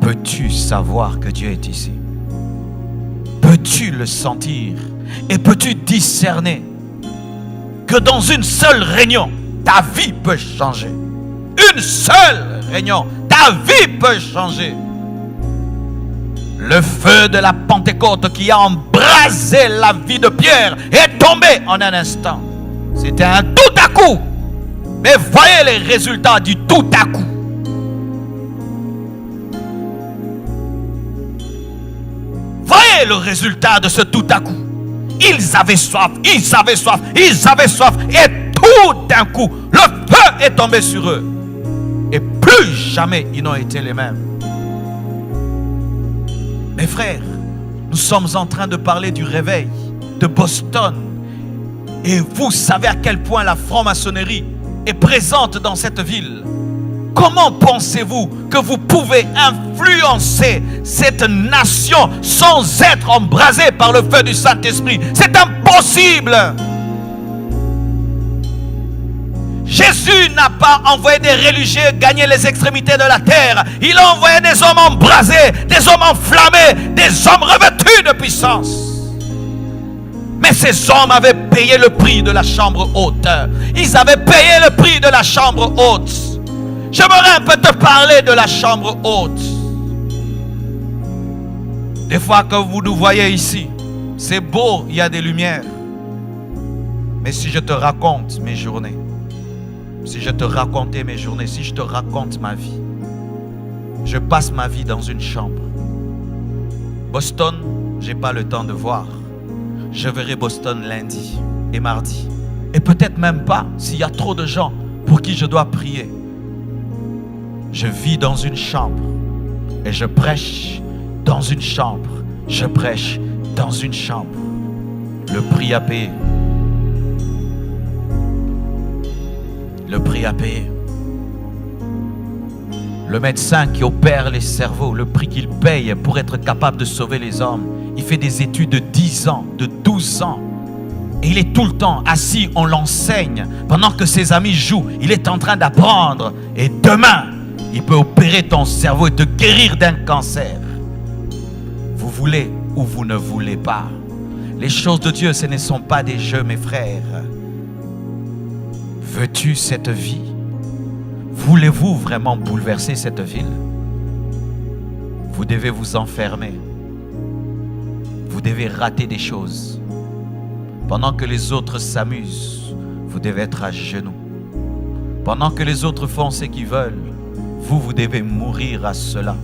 peux-tu savoir que Dieu est ici? Peux-tu le sentir? Et peux-tu discerner que dans une seule réunion, ta vie peut changer? Une seule réunion, ta vie peut changer. Le feu de la Pentecôte qui a embrasé la vie de Pierre est tombé en un instant. C'était un tout à coup. Mais voyez les résultats du tout à coup. Voyez le résultat de ce tout à coup. Ils avaient soif, ils avaient soif, ils avaient soif. Et tout d'un coup, le feu est tombé sur eux. Et plus jamais ils n'ont été les mêmes. Mes frères, nous sommes en train de parler du réveil de Boston. Et vous savez à quel point la franc-maçonnerie est présente dans cette ville. Comment pensez-vous que vous pouvez influencer cette nation sans être embrasé par le feu du Saint-Esprit? C'est impossible. Jésus n'a pas envoyé des religieux gagner les extrémités de la terre. Il a envoyé des hommes embrasés, des hommes enflammés, des hommes revêtus de puissance. Mais ces hommes avaient payé le prix de la chambre haute. Ils avaient payé le prix de la chambre haute. J'aimerais un peu te parler de la chambre haute. Des fois que vous nous voyez ici, c'est beau, il y a des lumières. Mais si je te raconte mes journées, si je te racontais mes journées, si je te raconte ma vie, je passe ma vie dans une chambre. Boston, je n'ai pas le temps de voir. Je verrai Boston lundi et mardi. Et peut-être même pas s'il y a trop de gens pour qui je dois prier. Je vis dans une chambre et je prêche dans une chambre. Je prêche dans une chambre. Le prix à payer. Le prix à payer. Le médecin qui opère les cerveaux, le prix qu'il paye pour être capable de sauver les hommes, il fait des études de 10 ans, de 12 ans. Et il est tout le temps assis, on l'enseigne. Pendant que ses amis jouent, il est en train d'apprendre. Et demain, il peut opérer ton cerveau et te guérir d'un cancer. Vous voulez ou vous ne voulez pas. Les choses de Dieu, ce ne sont pas des jeux, mes frères. Veux-tu cette vie? Voulez-vous vraiment bouleverser cette ville? Vous devez vous enfermer. Vous devez rater des choses. Pendant que les autres s'amusent, vous devez être à genoux. Pendant que les autres font ce qu'ils veulent, vous devez mourir à cela,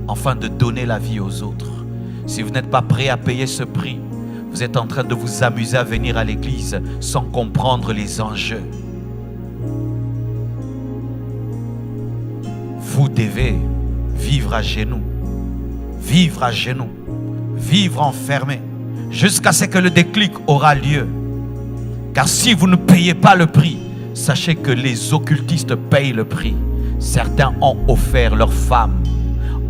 afin de donner la vie aux autres. Si vous n'êtes pas prêt à payer ce prix, vous êtes en train de vous amuser à venir à l'église sans comprendre les enjeux. Vous devez vivre à genoux, vivre à genoux, vivre enfermé, jusqu'à ce que le déclic aura lieu. Car si vous ne payez pas le prix, sachez que les occultistes payent le prix. Certains ont offert leurs femmes,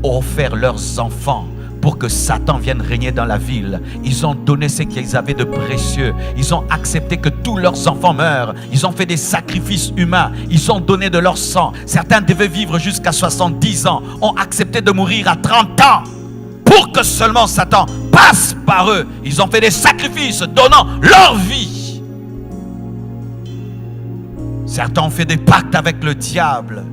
ont offert leurs enfants pour que Satan vienne régner dans la ville. Ils ont donné ce qu'ils avaient de précieux. Ils ont accepté que tous leurs enfants meurent. Ils ont fait des sacrifices humains. Ils ont donné de leur sang. Certains devaient vivre jusqu'à 70 ans. Ont accepté de mourir à 30 ans pour que seulement Satan passe par eux. Ils ont fait des sacrifices donnant leur vie. Certains ont fait des pactes avec le diable.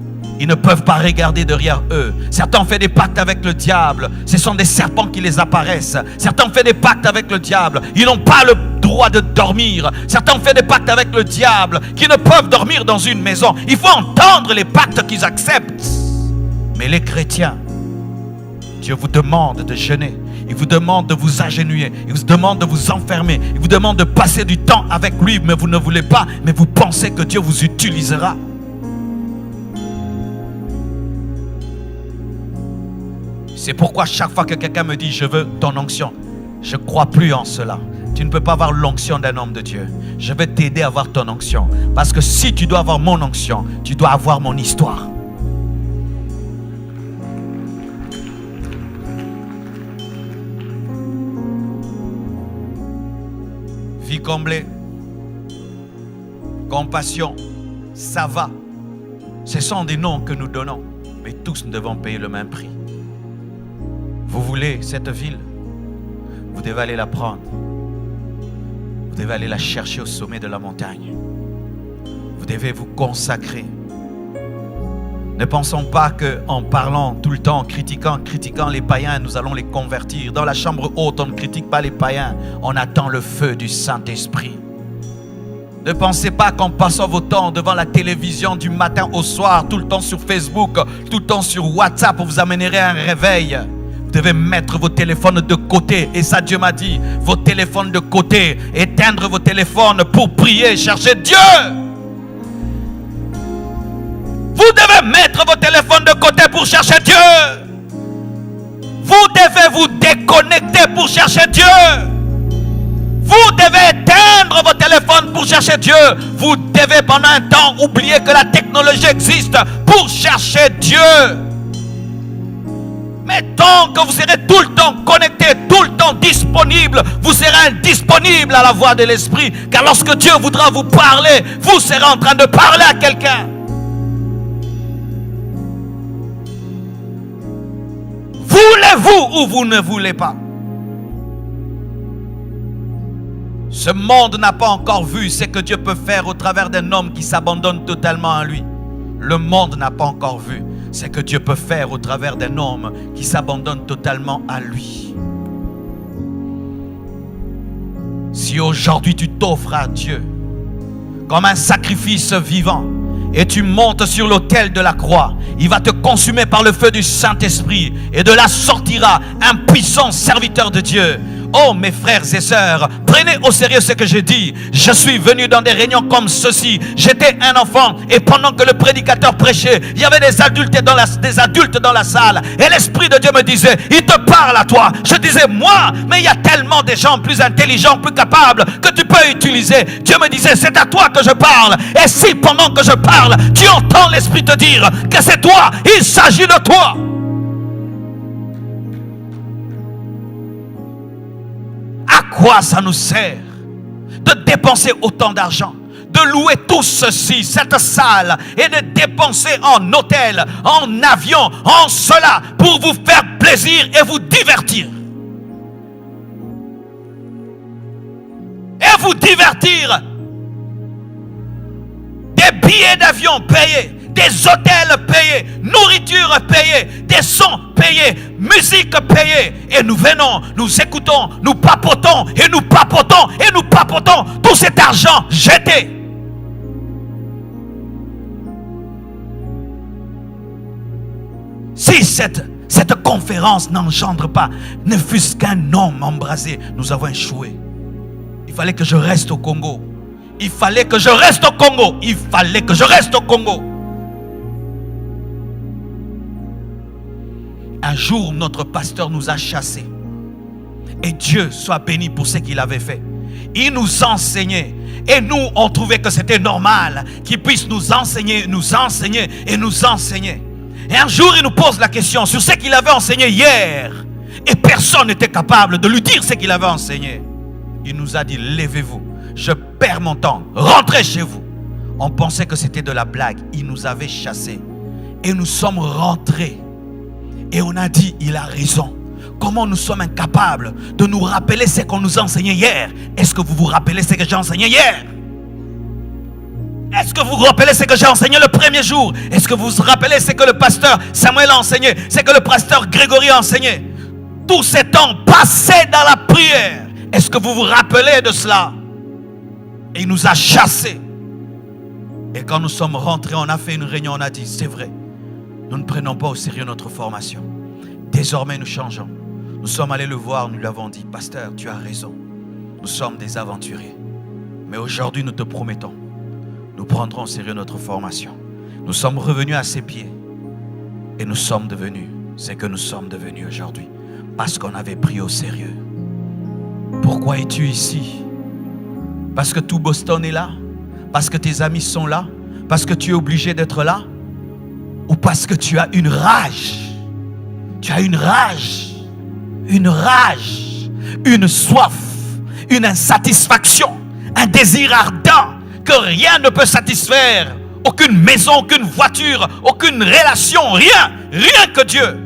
Ils ne peuvent pas regarder derrière eux. Certains ont fait des pactes avec le diable. Ce sont des serpents qui les apparaissent. Certains ont fait des pactes avec le diable. Ils n'ont pas le droit de dormir. Certains ont fait des pactes avec le diable qui ne peuvent dormir dans une maison. Il faut entendre les pactes qu'ils acceptent. Mais les chrétiens, Dieu vous demande de jeûner. Il vous demande de vous agenouiller. Il vous demande de vous enfermer. Il vous demande de passer du temps avec lui. Mais vous ne voulez pas. Mais vous pensez que Dieu vous utilisera. C'est pourquoi chaque fois que quelqu'un me dit « Je veux ton onction », je ne crois plus en cela. Tu ne peux pas avoir l'onction d'un homme de Dieu. Je vais t'aider à avoir ton onction. Parce que si tu dois avoir mon onction, tu dois avoir mon histoire. Vie comblée, compassion, ça va. Ce sont des noms que nous donnons. Mais tous nous devons payer le même prix. Vous voulez cette ville? Vous devez aller la prendre. Vous devez aller la chercher au sommet de la montagne. Vous devez vous consacrer. Ne pensons pas qu'en parlant tout le temps, en critiquant les païens, nous allons les convertir. Dans la chambre haute, on ne critique pas les païens. On attend le feu du Saint-Esprit. Ne pensez pas qu'en passant vos temps devant la télévision du matin au soir, tout le temps sur Facebook, tout le temps sur WhatsApp, vous amènerez un réveil. Vous devez mettre vos téléphones de côté. Et ça, Dieu m'a dit, vos téléphones de côté. Éteindre vos téléphones pour prier, chercher Dieu. Vous devez mettre vos téléphones de côté pour chercher Dieu. Vous devez vous déconnecter pour chercher Dieu. Vous devez éteindre vos téléphones pour chercher Dieu. Vous devez pendant un temps oublier que la technologie existe pour chercher Dieu. Mais tant que vous serez tout le temps connecté, tout le temps disponible, vous serez indisponible à la voix de l'Esprit. Car lorsque Dieu voudra vous parler, vous serez en train de parler à quelqu'un. Voulez-vous ou vous ne voulez pas? Ce monde n'a pas encore vu ce que Dieu peut faire au travers d'un homme qui s'abandonne totalement à lui. Le monde n'a pas encore vu ce que Dieu peut faire au travers d'un homme qui s'abandonne totalement à lui. Si aujourd'hui tu t'offres à Dieu comme un sacrifice vivant et tu montes sur l'autel de la croix, il va te consumer par le feu du Saint-Esprit et de là sortira un puissant serviteur de Dieu. Oh mes frères et sœurs, prenez au sérieux ce que je dis. Je suis venu dans des réunions comme ceci. J'étais un enfant et pendant que le prédicateur prêchait, il y avait des adultes dans la salle. Et l'Esprit de Dieu me disait, il te parle à toi. Je disais, moi, mais il y a tellement de gens plus intelligents, plus capables que tu peux utiliser. Dieu me disait, c'est à toi que je parle. Et si pendant que je parle, tu entends l'Esprit te dire que c'est toi, il s'agit de toi. À quoi ça nous sert de dépenser autant d'argent, de louer tout ceci, cette salle, et de dépenser en hôtel, en avion, en cela, pour vous faire plaisir et vous divertir? Et vous divertir. Des billets d'avion payés, des hôtels payés, nourriture payée, des sons payés, musique payée. Et nous venons, nous écoutons, nous papotons, et nous papotons, et nous papotons tout cet argent jeté. Si cette conférence n'engendre pas, ne fût-ce qu'un homme embrasé, nous avons échoué. Il fallait que je reste au Congo. Il fallait que je reste au Congo. Il fallait que je reste au Congo. Un jour, notre pasteur nous a chassés. Et Dieu soit béni pour ce qu'il avait fait. Il nous enseignait. Et nous, on trouvait que c'était normal qu'il puisse nous enseigner et nous enseigner. Et un jour, il nous pose la question sur ce qu'il avait enseigné hier. Et personne n'était capable de lui dire ce qu'il avait enseigné. Il nous a dit, levez-vous, je perds mon temps, rentrez chez vous. On pensait que c'était de la blague. Il nous avait chassés. Et nous sommes rentrés. Et on a dit, il a raison. Comment nous sommes incapables de nous rappeler ce qu'on nous a enseigné hier? Est-ce que vous vous rappelez ce que j'ai enseigné hier? Est-ce que vous vous rappelez ce que j'ai enseigné le premier jour? Est-ce que vous vous rappelez ce que le pasteur Samuel a enseigné? Ce que le pasteur Grégory a enseigné? Tous ces temps passés dans la prière. Est-ce que vous vous rappelez de cela? Et il nous a chassés. Et quand nous sommes rentrés, on a fait une réunion, on a dit, c'est vrai. Nous ne prenons pas au sérieux notre formation. Désormais, nous changeons. Nous sommes allés le voir, nous lui avons dit, pasteur, tu as raison. Nous sommes des aventuriers. Mais aujourd'hui, nous te promettons, nous prendrons au sérieux notre formation. Nous sommes revenus à ses pieds. Et nous sommes devenus ce que nous sommes devenus aujourd'hui. Parce qu'on avait pris au sérieux. Pourquoi es-tu ici? Parce que tout Boston est là? Parce que tes amis sont là? Parce que tu es obligé d'être là? Ou parce que tu as une rage? Tu as une rage, une soif, une insatisfaction, un désir ardent que rien ne peut satisfaire. Aucune maison, aucune voiture, aucune relation, rien que Dieu.